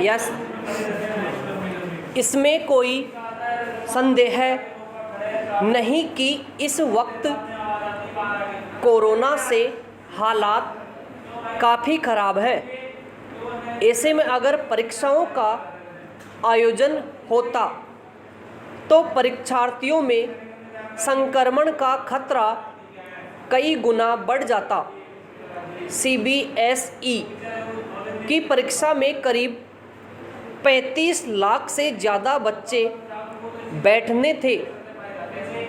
Yes, इसमें कोई संदेह नहीं कि इस वक्त कोरोना से हालात काफ़ी ख़राब है। ऐसे में अगर परीक्षाओं का आयोजन होता तो परीक्षार्थियों में संक्रमण का खतरा कई गुना बढ़ जाता। CBSE की परीक्षा में करीब 35 लाख से ज़्यादा बच्चे बैठने थे।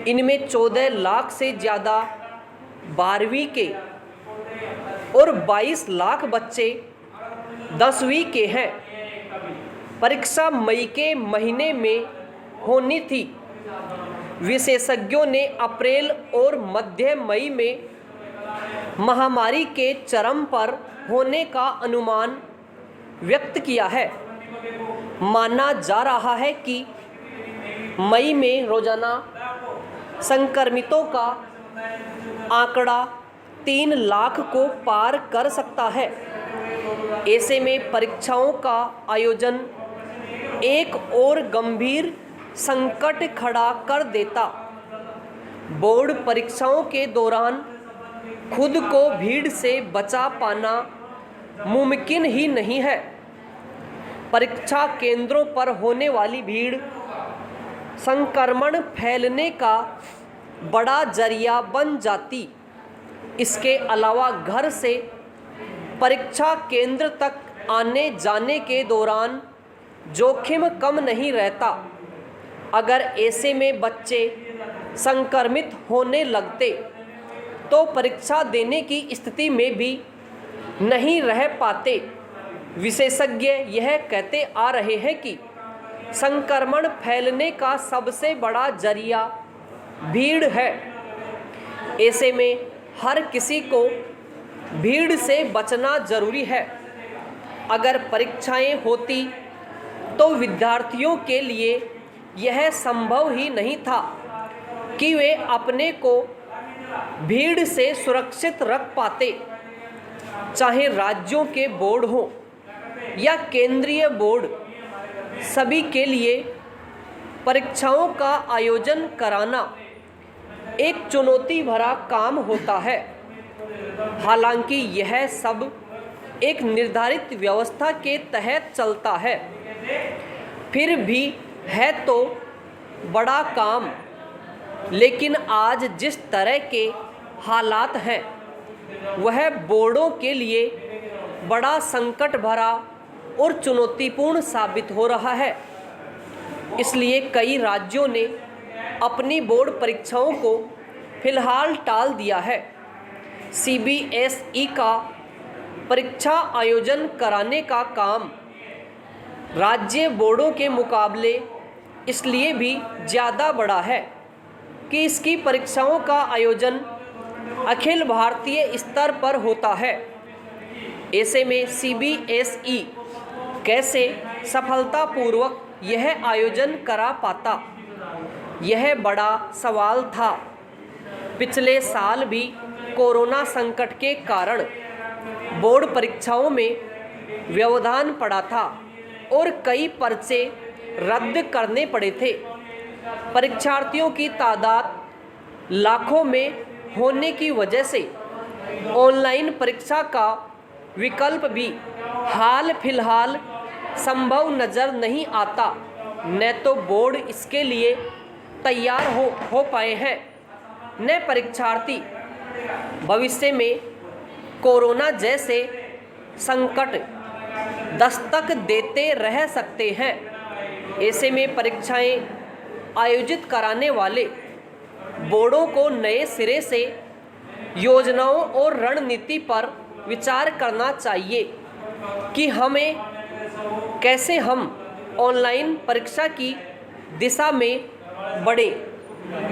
इनमें 14 लाख से ज़्यादा 12वीं के और 22 लाख बच्चे 10वीं के हैं। परीक्षा मई के महीने में होनी थी। विशेषज्ञों ने अप्रैल और मध्य मई में महामारी के चरम पर होने का अनुमान व्यक्त किया है। माना जा रहा है कि मई में रोजाना संक्रमितों का आंकड़ा 3 लाख को पार कर सकता है। ऐसे में परीक्षाओं का आयोजन एक और गंभीर संकट खड़ा कर देता। बोर्ड परीक्षाओं के दौरान खुद को भीड़ से बचा पाना मुमकिन ही नहीं है। परीक्षा केंद्रों पर होने वाली भीड़ संक्रमण फैलने का बड़ा जरिया बन जाती। इसके अलावा घर से परीक्षा केंद्र तक आने जाने के दौरान जोखिम कम नहीं रहता। अगर ऐसे में बच्चे संक्रमित होने लगते तो परीक्षा देने की स्थिति में भी नहीं रह पाते। विशेषज्ञ यह कहते आ रहे हैं कि संक्रमण फैलने का सबसे बड़ा जरिया भीड़ है। ऐसे में हर किसी को भीड़ से बचना जरूरी है। अगर परीक्षाएं होती तो विद्यार्थियों के लिए यह संभव ही नहीं था कि वे अपने को भीड़ से सुरक्षित रख पाते। चाहे राज्यों के बोर्ड हो या केंद्रीय बोर्ड, सभी के लिए परीक्षाओं का आयोजन कराना एक चुनौती भरा काम होता है। हालांकि यह सब एक निर्धारित व्यवस्था के तहत चलता है, फिर भी है तो बड़ा काम। लेकिन आज जिस तरह के हालात हैं वह बोर्डों के लिए बड़ा संकट भरा और चुनौतीपूर्ण साबित हो रहा है। इसलिए कई राज्यों ने अपनी बोर्ड परीक्षाओं को फिलहाल टाल दिया है। CBSE का परीक्षा आयोजन कराने का काम राज्य बोर्डों के मुकाबले इसलिए भी ज़्यादा बड़ा है कि इसकी परीक्षाओं का आयोजन अखिल भारतीय स्तर पर होता है। ऐसे में CBSE कैसे सफलतापूर्वक यह आयोजन करा पाता, यह बड़ा सवाल था। पिछले साल भी कोरोना संकट के कारण बोर्ड परीक्षाओं में व्यवधान पड़ा था और कई पर्चे रद्द करने पड़े थे। परीक्षार्थियों की तादाद लाखों में होने की वजह से ऑनलाइन परीक्षा का विकल्प भी हाल फिलहाल संभव नज़र नहीं आता। न तो बोर्ड इसके लिए तैयार हो पाए हैं, न परीक्षार्थी। भविष्य में कोरोना जैसे संकट दस्तक देते रह सकते हैं। ऐसे में परीक्षाएं आयोजित कराने वाले बोर्डों को नए सिरे से योजनाओं और रणनीति पर विचार करना चाहिए कि कैसे हम ऑनलाइन परीक्षा की दिशा में बढ़ें।